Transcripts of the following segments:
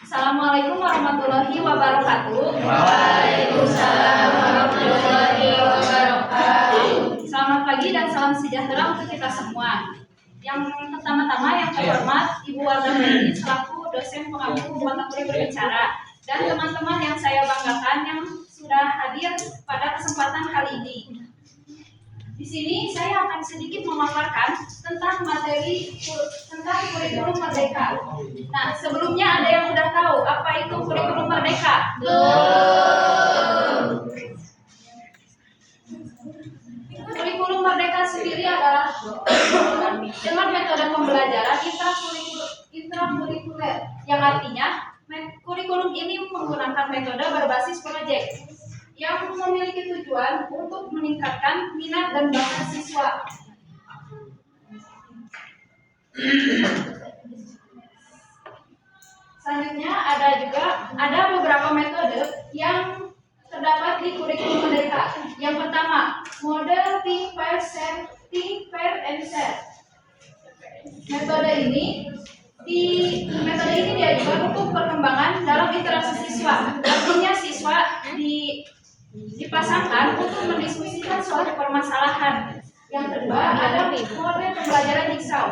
Assalamualaikum warahmatullahi wabarakatuh. Waalaikumsalam warahmatullahi wabarakatuh. Selamat pagi dan salam sejahtera untuk kita semua. Yang pertama-tama yang terhormat Ibu Wardani selaku dosen pengampu mata kuliah berbicara dan teman-teman yang saya banggakan yang sudah hadir pada kesempatan kali ini. Di sini saya akan sedikit memaparkan tentang materi tentang kurikulum merdeka. Nah, sebelumnya ada yang sudah tahu apa itu kurikulum merdeka? Kurikulum merdeka sendiri adalah dengan metode pembelajaran intrakurikuler, yang artinya kurikulum ini menggunakan metode berbasis proyek yang memiliki tujuan untuk meningkatkan minat dan bakat siswa. Selanjutnya ada beberapa metode yang terdapat di kurikulum merdeka. Yang pertama, model think, pair, and share. Metode ini diajukan untuk perkembangan dalam interaksi siswa. Artinya siswa dipasangkan untuk mendiskusikan suatu permasalahan. Yang kedua, ada model pembelajaran jigsaw.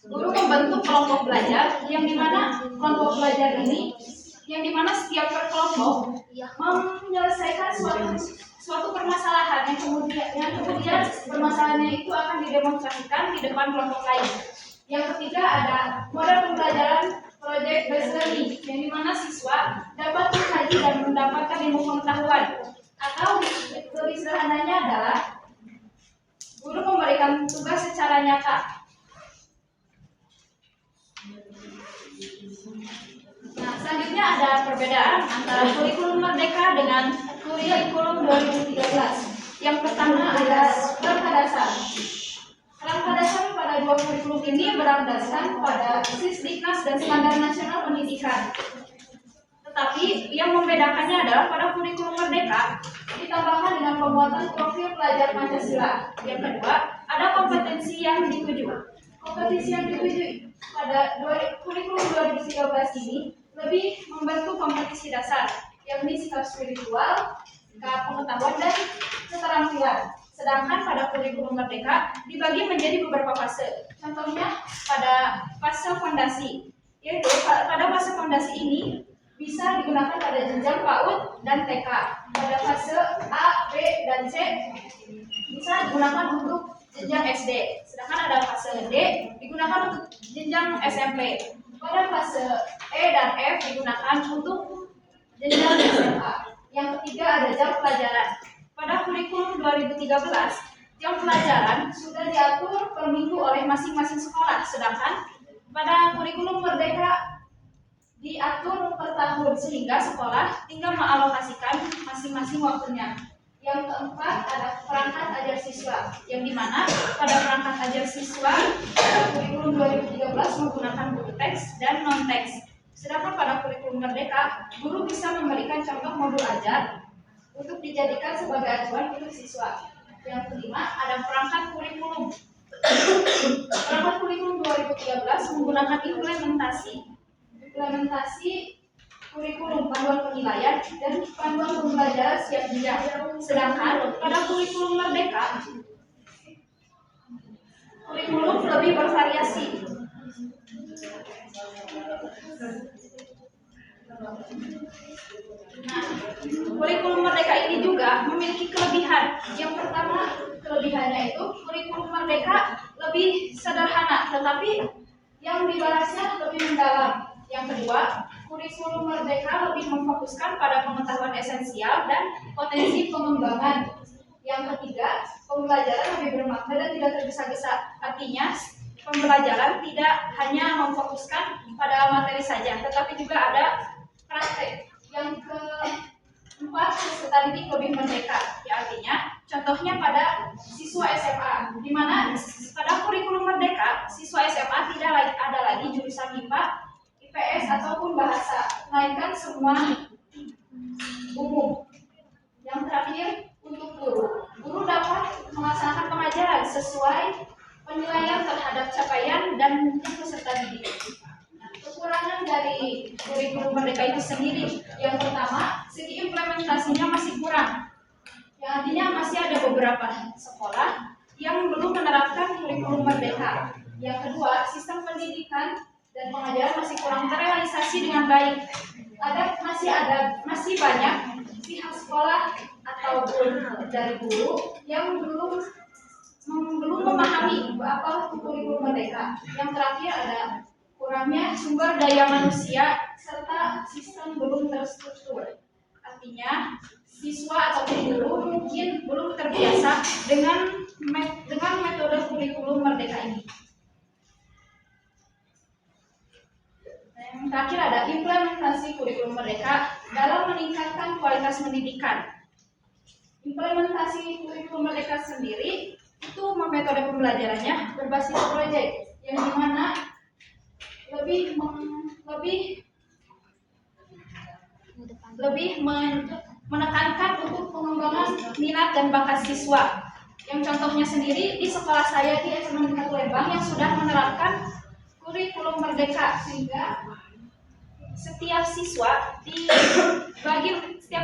Guru membentuk kelompok belajar yang dimana kelompok belajar ini setiap kelompok menyelesaikan suatu permasalahan yang kemudian permasalahannya itu akan didemonstrasikan di depan kelompok lain. Yang ketiga, ada model pembelajaran project based learning yang dimana siswa dapat mengkaji dan mendapatkan ilmu pengetahuan, atau lebih sederhananya adalah guru memberikan tugas secara nyata. Nah, selanjutnya ada perbedaan antara kurikulum merdeka dengan kurikulum 2013. Yang pertama ada kerangka dasar. Kerangka dasar pada dua kurikulum ini berlandaskan pada Sisdiknas dan Standar Nasional Pendidikan. Tetapi yang membedakannya adalah pada kurikulum merdeka ditambahkan dengan pembuatan profil pelajar Pancasila. Yang kedua, ada kompetensi yang dituju. Kompetensi yang dituju pada kurikulum 2013 ini lebih membentuk kompetensi dasar, yakni sikap spiritual, pengetahuan, dan keterampilan. Sedangkan pada kurikulum merdeka dibagi menjadi beberapa fase. Contohnya pada fase fondasi, yaitu pada fase fondasi ini bisa digunakan pada jenjang PAUD dan TK. Pada fase A, B, dan C bisa digunakan untuk jenjang SD. Sedangkan ada fase D digunakan untuk jenjang SMP. Pada fase E dan F digunakan untuk jenjang SMA. Yang ketiga ada jam pelajaran. Pada kurikulum 2013, jam pelajaran sudah diatur per minggu oleh masing-masing sekolah. Sedangkan pada kurikulum merdeka diatur per tahun, sehingga sekolah tinggal mengalokasikan masing-masing waktunya. Yang keempat ada perangkat ajar siswa, yang dimana pada perangkat ajar siswa pada kurikulum 2013 menggunakan buku teks dan non teks. Sedangkan pada kurikulum merdeka, guru bisa memberikan contoh modul ajar untuk dijadikan sebagai acuan untuk siswa. Yang kelima ada perangkat kurikulum. Perangkat kurikulum 2013 menggunakan implementasi kurikulum, panduan penilaian, dan panduan pembelajaran siap jenjang. Sedangkan pada kurikulum merdeka, kurikulum lebih bervariasi. Nah, kurikulum merdeka ini juga memiliki kelebihan. Yang pertama, kelebihannya itu kurikulum merdeka lebih sederhana, tetapi yang dibahasnya lebih mendalam. Yang kedua, kurikulum merdeka lebih memfokuskan pada pengetahuan esensial dan potensi pengembangan. Yang ketiga, pembelajaran lebih bermakna dan tidak tergesa-gesa. Artinya, pembelajaran tidak hanya memfokuskan pada materi saja, tetapi juga ada praktek. Yang keempat, peserta didik lebih merdeka. Ya, artinya, contohnya pada siswa SMA, di mana pada kurikulum merdeka, siswa SMA tidak ada lagi jurusan IPA, IPS, ataupun bahasa, melainkan semua umum. Yang terakhir, untuk guru dapat melaksanakan pengajaran sesuai penilaian terhadap capaian dan peserta didik. kekurangan dari kurikulum Merdeka itu sendiri. Yang pertama, segi implementasinya masih kurang. Yang artinya masih ada beberapa sekolah yang belum menerapkan kurikulum Merdeka. Yang kedua, sistem pendidikan dan pengajaran masih kurang terrealisasi dengan baik. Masih banyak pihak sekolah ataupun dari guru yang belum memahami apa kurikulum Merdeka. Yang terakhir ada kurangnya sumber daya manusia serta sistem belum terstruktur. Artinya siswa atau guru mungkin belum terbiasa dengan metode kurikulum Merdeka ini. Yang terakhir ada implementasi kurikulum Merdeka dalam meningkatkan kualitas pendidikan. Implementasi kurikulum Merdeka sendiri itu metode pembelajarannya berbasis proyek yang dimana lebih menekankan untuk pengembangan minat dan bakat siswa. Yang contohnya sendiri di sekolah saya di SMA Negeri Lembang yang sudah menerapkan kurikulum Merdeka, sehingga setiap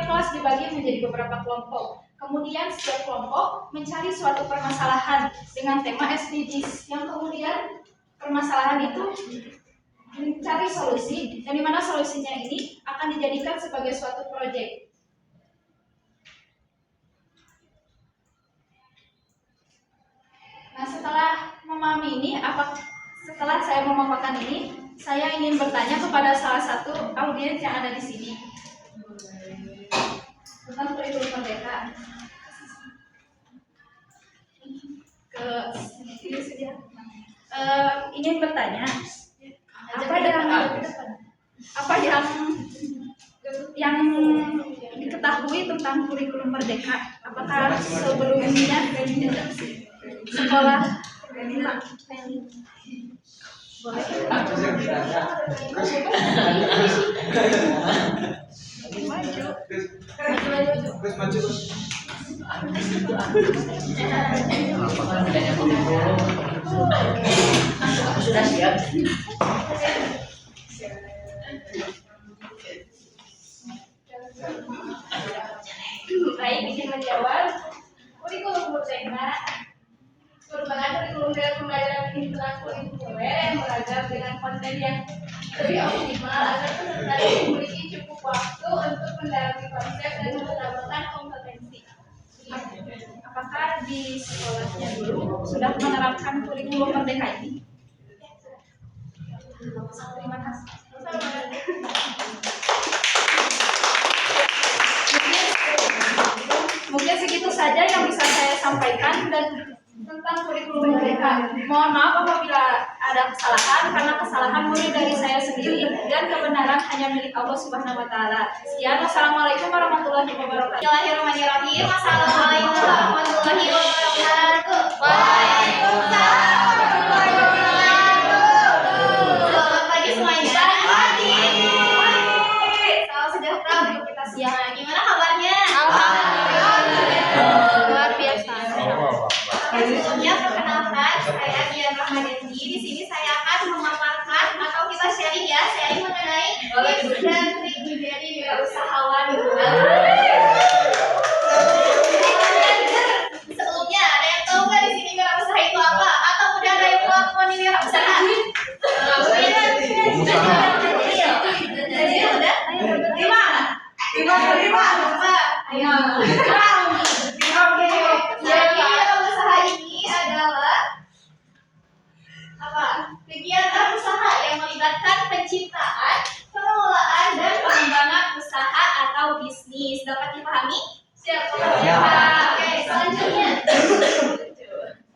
kelas dibagi menjadi beberapa kelompok. Kemudian setiap kelompok mencari suatu permasalahan dengan tema SDGs, yang kemudian permasalahan itu mencari solusi, dan dimana solusinya ini akan dijadikan sebagai suatu proyek. Nah, setelah saya memaparkan ini, saya ingin bertanya kepada salah satu audiens yang ada di sini tentang kurikulum Merdeka. Ingin bertanya, apa yang diketahui tentang kurikulum Merdeka? Apakah sebelumnya sekolah boleh? Aku sudah siap. Baik, izin menjawab. Kurikulum Merdeka merupakan kurikulum dalam pembelajaran interakurikuler yang beragam dengan konten yang lebih optimal agar peserta memiliki cukup waktu untuk mendalami konsep dan mendapatkan kompetensi. Apakah di sekolahnya dulu sudah menerapkan kurikulum Merdeka ini? Terima kasih. Mungkin segitu saja yang bisa saya sampaikan dan tentang kurikulum Merdeka. Mohon maaf apabila ada kesalahan, karena kesalahan murni dari saya sendiri dan kebenaran hanya milik Allah Subhanahu wa taala. Sekian, wassalamualaikum warahmatullahi wabarakatuh. Bismillahirrahmanirrahim. Assalamualaikum warahmatullahi wabarakatuh. Waalaikumsalam warahmatullahi wabarakatuh. Selamat pagi semuanya. Pagi. Salam sejahtera untuk kita siang. Gimana kabarnya? Alhamdulillah. Luar biasa. Sebelumnya perkenalkan, saya Dian Rahmadenti. Di sini saya akan memaparkan atau kita sharing mengenai tips dan trik menjadi wirausahawan. Sebelumnya, ada yang tahu nggak di sini wirausaha itu apa? Atau udah ada yang melakukan wirausaha? Jadi udah? Lima. Ayo. Oke. Jadi wirausaha ini adalah apa? Kegiatan usaha yang melibatkan penciptaan, pengelolaan, dan pengembangan usaha atau bisnis. Dapat dipahami? Siap. Oke, selanjutnya.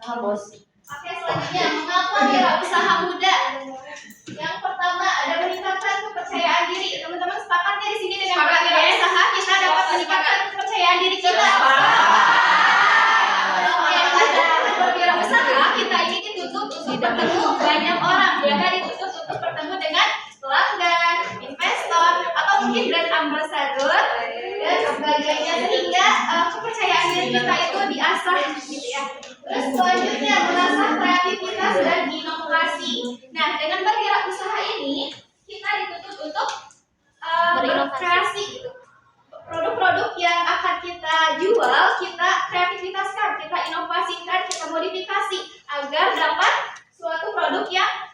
Oke, selanjutnya, mengapa wirausaha muda? Yang pertama, ada meningkatkan kepercayaan diri. Teman-teman sepakat ya di sini dengan wirausaha kita dapat meningkatkan kepercayaan diri kita. Oke, pada berwirausaha kita ini dituntut untuk bertemu banyak orang, ya kan? Dituntut untuk bertemu dengan pelanggan, investor, atau mungkin brand ambassador dan sebagainya, sehingga kepercayaan diri kita itu diasah, gitu ya. Terus selanjutnya mengasah kreativitas dan inovasi. Nah, dengan berwirausaha ini kita dituntut untuk berkreasi gitu. Produk-produk yang akan kita jual, kita kreativitaskan, kita inovasikan, kita modifikasi agar dapat suatu produk yang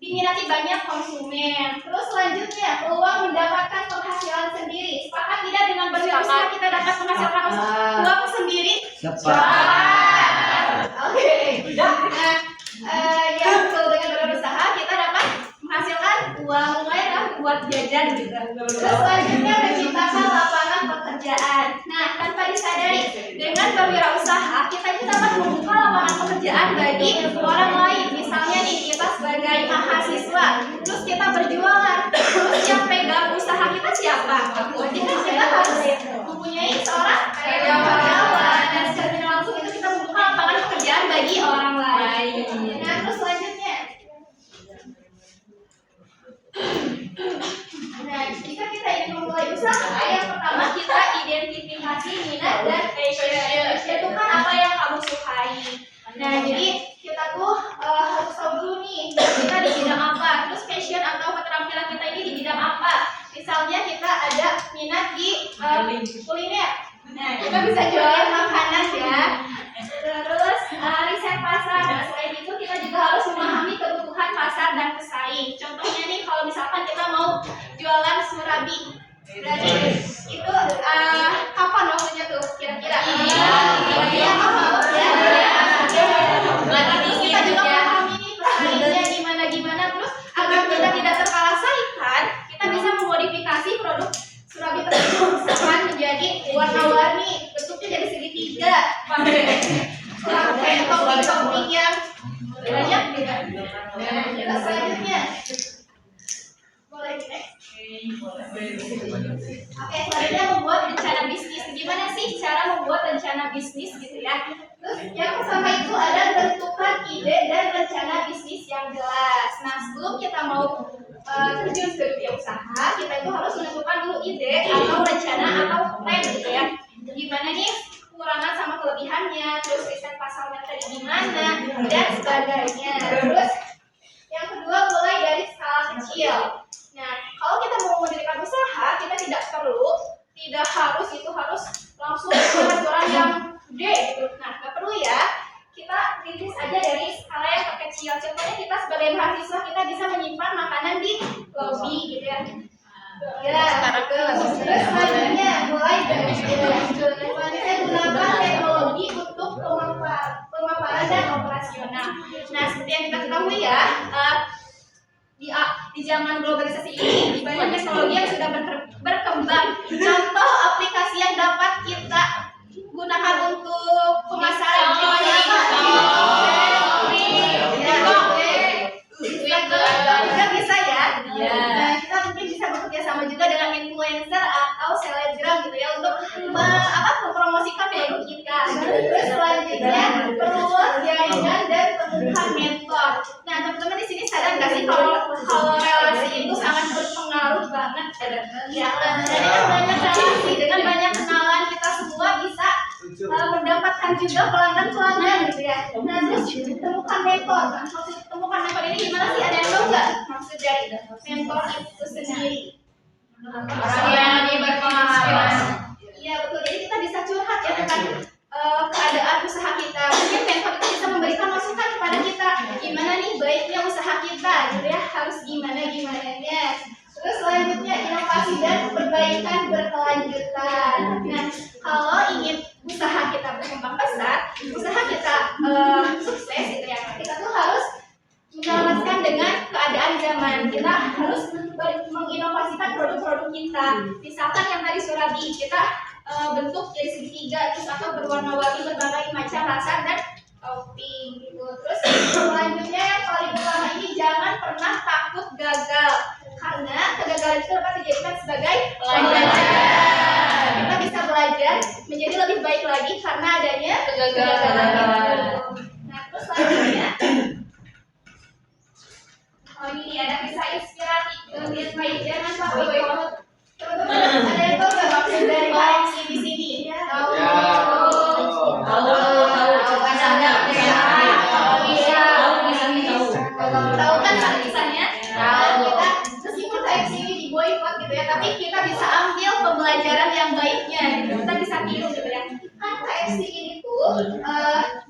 diminati banyak konsumen. Terus selanjutnya, peluang mendapatkan penghasilan sendiri. Sepakat tidak dengan berwirausaha kita dapat menghasilkan uang sendiri? Sepakat. Oke. Nah, yang betul dengan berwirausaha kita dapat menghasilkan uang lumayan buat jajan gitu. Terus selanjutnya menciptakan lapangan pekerjaan. Nah, tanpa disadari dengan berwirausasaha kita itu dapat membuka lapangan pekerjaan bagi orang lain. Misalnya nih kita sebagai mahasiswa, terus kita berjualan, terus yang pegang usaha kita siapa? Berarti kan kita harus mempunyai seorang karyawan dan secara tidak langsung itu kita membuka lapangan pekerjaan bagi orang lain. Nah, terus selanjutnya. Nah, jika kita ingin memulai usaha, yang pertama kita identifikasi minat dan passion. Itu kan apa yang kamu sukai. Nah, jadi kita tuh harus tahu dulu nih kita di bidang apa, terus passion atau keterampilan kita ini di bidang apa. Misalnya kita ada minat di kuliner. Nah, kita bisa jualan makanan ya. Terus riset pasar. Nah, selain itu kita juga harus memahami kebutuhan pasar dan pesaing. Contohnya nih kalau misalkan kita mau jualan surabi, berarti itu kapan waktunya tuh kira-kira? Iya, terus kita juga memahami nih pesaingnya gimana terus agar kita tidak terkalah saingan, kita bisa memodifikasi produk surabi tersebut misalkan menjadi warna-warni, bentuknya jadi segitiga, pakai topping-topping yang banyak juga. Nah, kita selanjutnya boleh next. Oke, selanjutnya membuat rencana bisnis. Gimana sih cara membuat rencana bisnis gitu ya? Terus yang pertama itu ada tentukan ide dan rencana bisnis yang jelas. Nah, sebelum kita mau terjun ke dunia usaha, kita itu harus menentukan dulu ide atau rencana atau plan gitu ya. Gimana nih kekurangan sama kelebihannya, terus riset pasarnya tadi gimana dan sebagainya. Terus yang kedua mulai dari skala kecil. Nah, kalau kita mau mendirikan usaha, kita tidak harus langsung jualan yang gede gitu. Nah, nggak perlu ya. Kita rintis aja dari skala yang terkecil. Contohnya kita sebagai mahasiswa kita bisa menyimpan makanan di lobi gitu ya. Ya, terus selanjutnya mulai dari selanjutnya gunakan teknologi untuk pemaparan dan operasional. Nah, seperti yang kita ketahui ya, di zaman globalisasi ini banyak teknologi yang sudah berkembang. Contoh aplikasi yang dapat kita gunakan untuk pemasaran juga bisa ya. Nah, kita mungkin bisa bekerja sama juga dengan influencer atau selebgram gitu ya untuk mempromosikan produk kita. Terus selanjutnya perluas jaringan dan temukan mentor. Nah, teman-teman di sini sadar nggak sih kalau relasi itu sangat berpengaruh banget ya. Dengan banyak relasi, dengan banyak kenalan kita semua bisa mendapatkan juga pelanggan gitu ya. Nah, terus temukan mentor. Maksud temukan mentor ini gimana sih? Ada yang tahu nggak maksud dari mentor itu sendiri? Orang yang lebih berpengalaman. Iya betul. Jadi kita bisa curhat ya tentang keadaan usaha kita. Mungkin mentor itu bisa memberikan masukan kepada kita. Gimana nih baiknya usaha kita, gitu ya? Harus gimana-nya. Terus selanjutnya inovasi dan perbaikan berkelanjutan. Nah, kalau ingin usaha kita berkembang pesat, usaha kita sukses gitu ya, kita tuh harus menyelaraskan dengan keadaan zaman. Kita harus menginovasikan produk-produk kita. Misalkan yang tadi surabi, kita bentuk jadi segitiga, terus atau berwarna-warni berbagai macam rasa dan topping gitu. Terus selanjutnya yang paling utama ini jangan pernah takut gagal, karena kegagalan itu dapat dijadikan sebagai pelajaran. Kita bisa belajar menjadi lebih baik lagi karena adanya kegagalan itu. Nah, terus selanjutnya ini ada kisah inspiratif lihat baik, jangan sampai boykot. Teman-teman ada yang tahu nggak maksud dari koleksi di sini? Tahu? Tahu kan kisahnya? Kita meskipun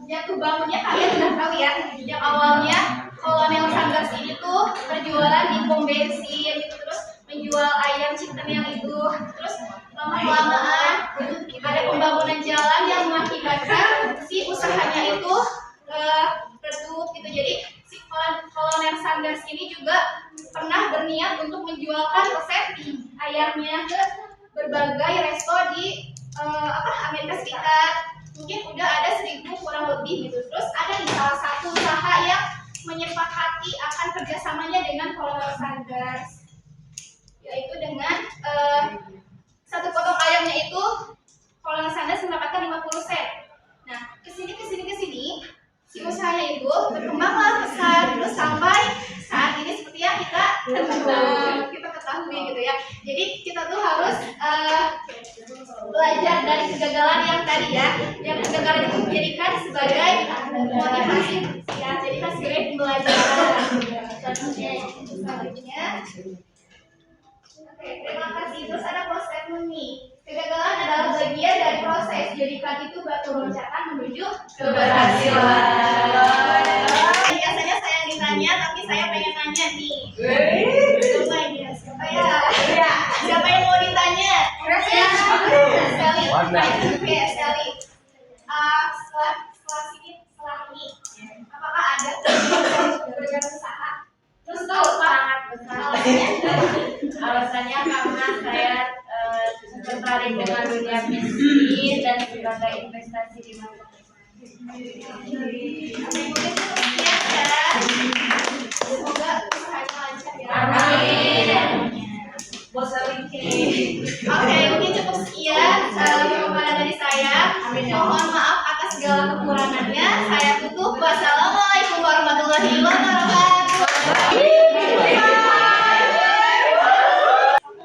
jatuh bangunnya kalian udah tahu ya. Yang awalnya Kolonel Sanders ini tuh berjualan di pom bensin, terus menjual ayam chicken yang itu, terus lama-kelamaan ada pembangunan jalan yang mengakibatkan si usahanya itu redup gitu. Jadi si Kolonel Sanders ini juga pernah berniat untuk menjualkan resep ayamnya ke berbagai resto di Amerika Serikat. Mungkin udah ada 1000 kurang lebih gitu. Terus ada di salah satu usaha yang menyepakati akan kerjasamanya dengan Kolonel Sanders, yaitu dengan satu potong ayamnya itu Kolonel Sanders mendapatkan 50 sen. Nah, kesini si usahanya itu berkembanglah besar terus sampai saat ini seperti yang kita ketahui gitu ya. Jadi kita tuh harus belajar dari kegagalan yang tadi ya, yang kegagalan itu dijadikan sebagai motivasi ya, jadikan sebagai pembelajaran. Selanjutnya, oke, terima kasih. Terus ada close statement nih. Kegagalan adalah bagian dari proses, jadikan itu batu loncatan menuju keberhasilan. Biasanya saya yang ditanya, tapi saya pengen nanya nih. Coba ya, siapa ya? Siapa yang mau ditanya? Sally. Oke, Sally. Setelah ini, apakah ada usaha? Terus tahu sangat besar. Alasannya karena saya tertarik dengan dunia bisnis dan sebagai investasi di masa Semoga usahanya lancar ya. Amin. Oke, mungkin cukup sekian pemaparan dari saya. Mohon maaf atas segala kekurangannya. Saya tutup. Wassalamualaikum warahmatullahi wabarakatuh.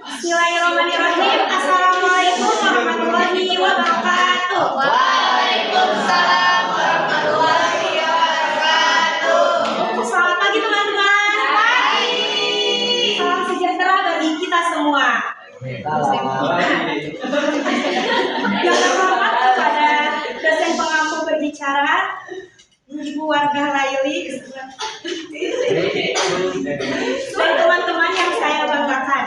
Bismillahirrahmanirrahim. Assalamualaikum warahmatullahi wabarakatuh. Waalaikumsalam warahmatullahi wabarakatuh. Selamat pagi teman-teman. Salam sejahtera bagi kita semua. Yang terhormat kepada dosen pengampu berbicara, Ibu Wardah Laili, dan teman-teman yang saya banggakan.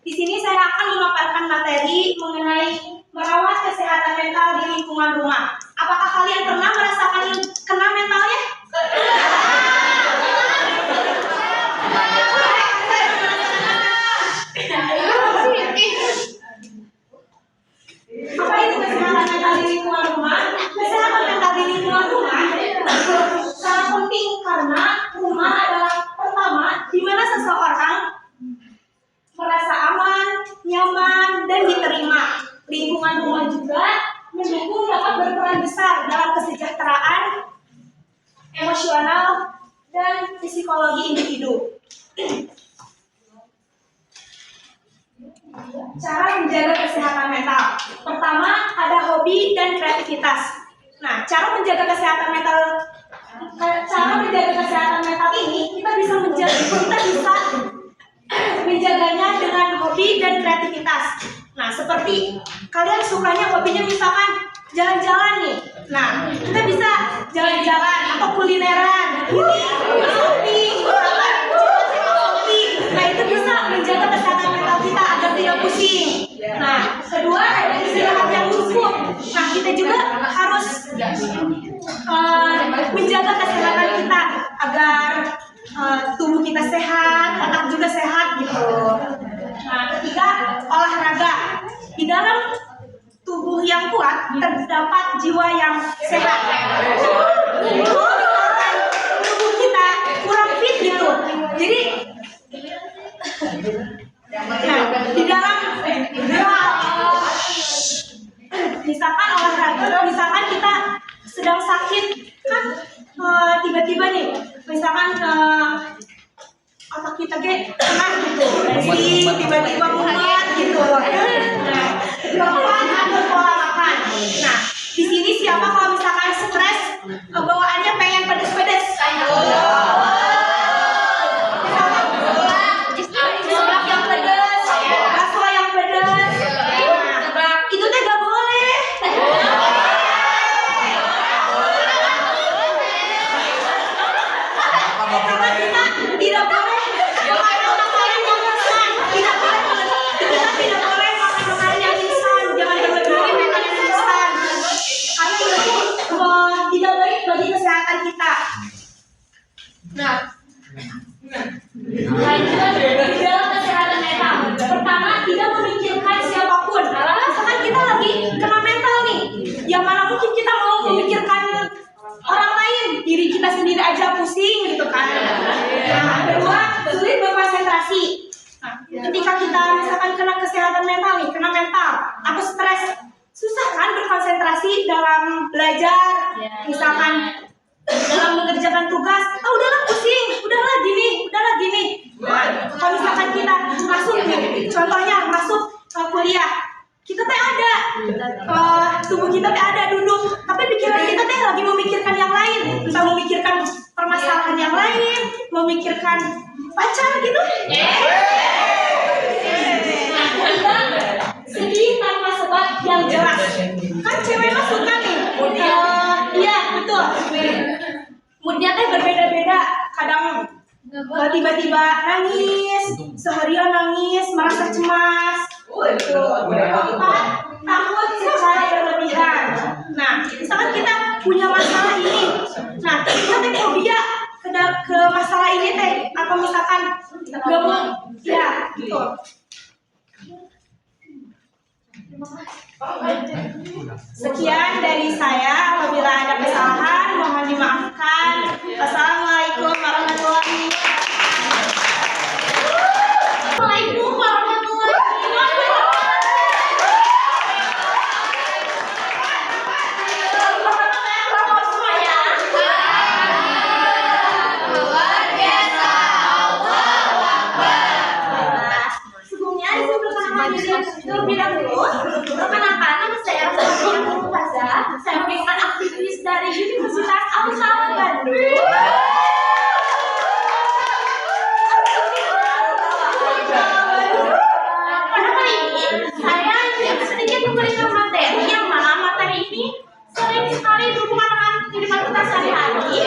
Di sini saya akan memaparkan materi mengenai merawat kesehatan mental di lingkungan rumah. Apakah kalian pernah merasakan kena mentalnya? Apa itu kesehatan mental di lingkungan rumah? Kesehatan mental di lingkungan rumah sangat penting karena rumah adalah pertama di mana seseorang merasa aman, nyaman, dan diterima. Lingkungan rumah juga mendukung dapat berperan besar dalam kesejahteraan emosional dan psikologi individu. Cara menjaga kesehatan mental. Pertama, ada hobi dan kreativitas. Nah, cara menjaga kesehatan mental ini kita bisa menjaganya dengan hobi dan kreativitas. Nah, seperti kalian sukanya hobinya misalkan jalan-jalan nih. Nah, kita bisa jalan-jalan atau kulineran. Ini hobi. Nah, itu bisa menjaga kesehatan mental kita agar tidak pusing. Nah, kedua ada istirahat yang cukup. Nah, kita juga harus menjaga kesehatan kita agar tubuh kita sehat, otak juga sehat gitu. Nah, ketiga, olahraga. Di dalam tubuh yang kuat terdapat jiwa yang sehat. Tubuh kita kurang fit gitu. Jadi di dalam misalkan olahraga, misalkan kita sedang sakit kan, tiba-tiba nih, misalkan otak kita kena gitu, tiba-tiba mumet gitu. Nah, keempat atur pola makan. Nah, di sini siapa kalau misalkan stres, bawaannya pengen pedes-pedes. Itu teh gak boleh. bagi kesehatan kita. Nah, di dalam kesehatan mental, pertama tidak memikirkan siapapun. Misalkan kita lagi kena mental nih, yang mana mungkin kita mau memikirkan orang lain, diri kita sendiri aja pusing gitu kan. Nah, kedua, sulit berkonsentrasi. Nah, ketika kita misalkan kena kesehatan mental nih, kena mental atau stres, susah kan berkonsentrasi dalam belajar, misalkan dalam mengerjakan tugas. Oh, udahlah pusing, udahlah gini. Nah, kalau misalkan kita masuk nih, contohnya masuk kuliah, kita teh ada tubuh kita teh ada duduk, tapi pikiran kita teh lagi memikirkan yang lain, entah memikirkan permasalahan yang lain, memikirkan pacar gitu. Sedih tanpa sebab yang jelas. Kan cewek mah suka nih. Iya betul. Moodnya teh berbeda-beda. Kadang tiba-tiba nangis, seharian nangis, merasa cemas. Keempat, takut secara berlebihan. Nah, misalkan kita punya masalah ini, nah kita teh fobia ke masalah ini teh, atau misalkan nggak mau, ya gitu. Sekian dari saya. Apabila ada kesalahan mohon dimaafkan. Assalamualaikum warahmatullahi wabarakatuh. Waalaikumsalam warahmatullahi terlebih dahulu, perkenalkan nama saya saya merupakan aktivis dari Universitas Al-Salam Bandung. Pada kali ini saya ingin sedikit memberikan materi yang mana materi ini sering sekali berhubungan dengan kehidupan kita sehari-hari.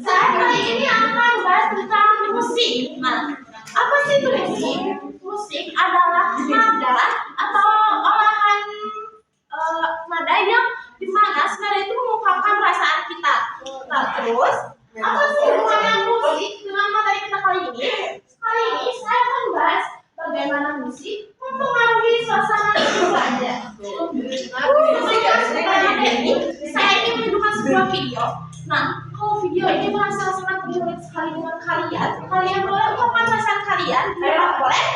Saya kali ini akan membahas tentang musik. Nah, apa sih itu musik? Musik adalah nada atau olahan nada yang dimana sebenarnya itu mengungkapkan perasaan kita. Nah, terus apa sih hubungannya musik dengan materi kita kali ini? Kali ini saya akan membahas bagaimana musik mempengaruhi suasana hidup Anda. Saya ingin menunjukkan sebuah video. Nah, kalau video ini merasa sangat menarik sekali dengan kalian, kalian boleh ungkapkan perasaan kalian. Boleh?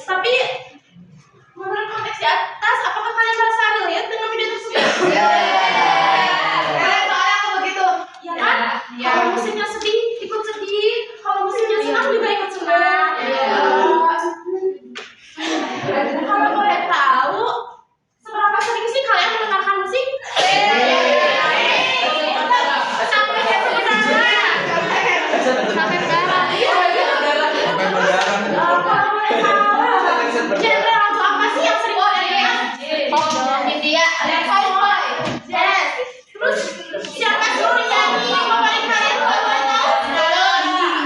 Tapi menurut konteks di atas, apakah kalian merasa relate dengan video tersebut? Soalnya aku begitu, ya kan? Kalau musiknya sedih, ikut sedih. Kalau musiknya senang juga ikut senang. Kalau boleh tahu, seberapa sering sih kalian mendengarkan musik? Sampai ke sampai berdarah. Genre lagu apa sih yang sering kalian dengar? India, ada cowboy, jazz. Terus siapa sih penyanyi favorit kalian?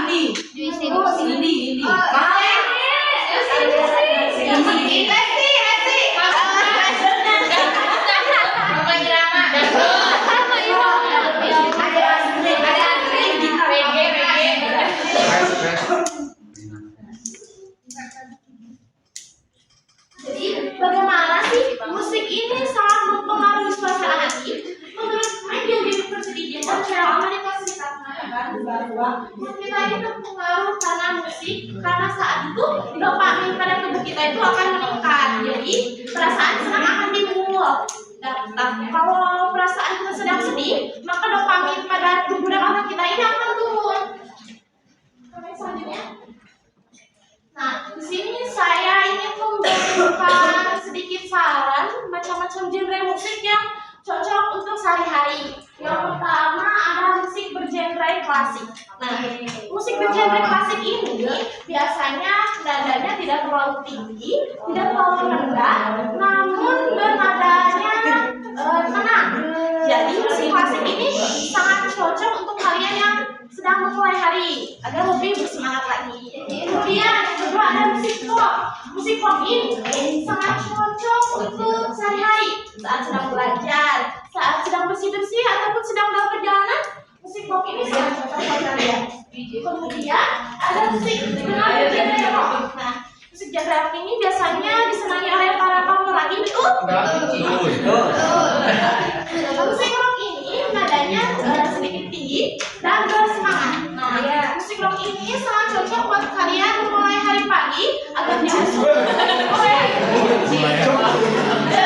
Indie. Jadi bagaimana sih musik ini sangat mempengaruhi suasana hati? Menurut Michael University Montreal, Amerika Serikat mengatakan bahwa mood kita ini terpengaruh karena musik, karena saat itu dopamin pada tubuh kita itu akan meningkat. Jadi perasaan senang akan timbul. Dan kalau perasaan kita sedang sedih, maka dopamin pada tubuh dan otak kita ini akan turun. Selanjutnya. Nah, di sini saya ingin memberikan sedikit saran macam-macam genre musik yang cocok untuk sehari-hari. Yang pertama Nah, musik bergenre klasik ini biasanya nadanya tidak terlalu tinggi, tidak terlalu rendah, namun bernadanya tenang. Jadi musik klasik ini sangat cocok untuk kalian yang sedang memulai hari agar lebih bersemangat lagi. Kemudian yang kedua ada musik pop. Musik pop ini sangat cocok untuk sehari-hari saat sedang belajar, saat sedang bersih-bersih ataupun sedang dalam perjalanan. Musik pop ini sangat cocok buat kalian. Kemudian ada musik dengan genre rock. Nah, musik genre rock ini biasanya disenangi oleh para pemerhati betul. Musik rock ini nadanya sedikit tinggi dan bersemangat. Nah, musik rock ini sangat cocok buat kalian memulai hari pagi agar diasuh oleh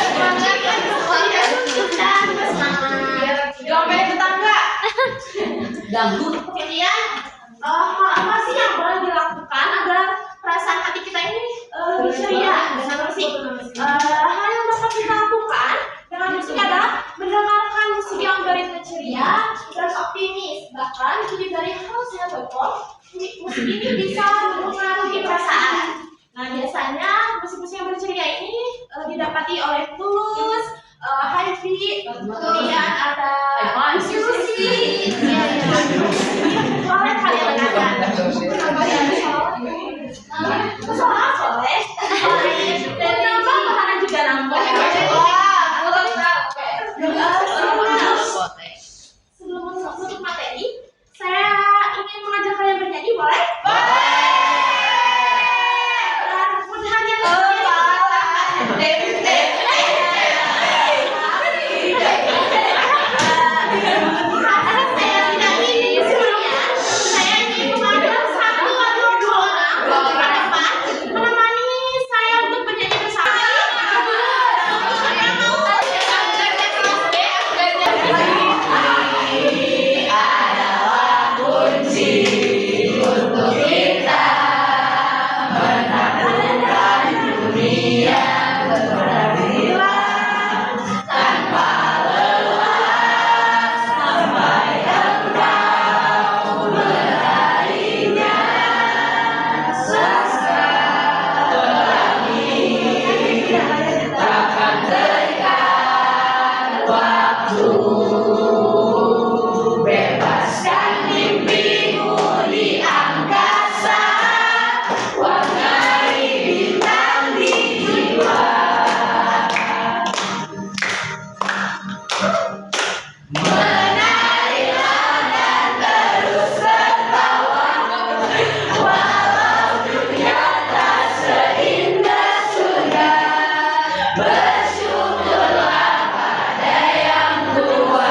semangat dan bersemangat. Dompet tetangga. Kemudian apa sih yang boleh dilakukan agar perasaan hati kita ini lebih ceria dengan musik? Hal yang dapat kita lakukan dengan musik adalah mendengarkan musik yang beritme ceria dan optimis. Bahkan lebih dari hal yang cocok, musik ini bisa mempengaruhi perasaan. Nah, biasanya musik-musik yang berceria ini didapati oleh Tulus, Hype, kemudian ada Susi. Boleh kalian dengarkan. Soal boleh. Dan nambah bahan juga nambah. Sebelum masuk materi, saya ingin mengajak kalian bernyanyi, boleh? Bersyukurlah pada yang Tuhan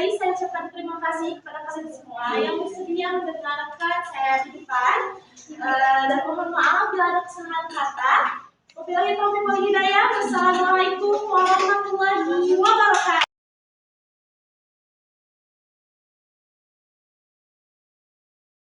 Jadi saya ucapkan terima kasih kepada kalian semua yang bersedia mendengarkan saya di depan. Dan mohon maaf bila ada kesalahan kata. Wabillahi taufiq wal hidayah. Wassalamualaikum warahmatullahi wabarakatuh.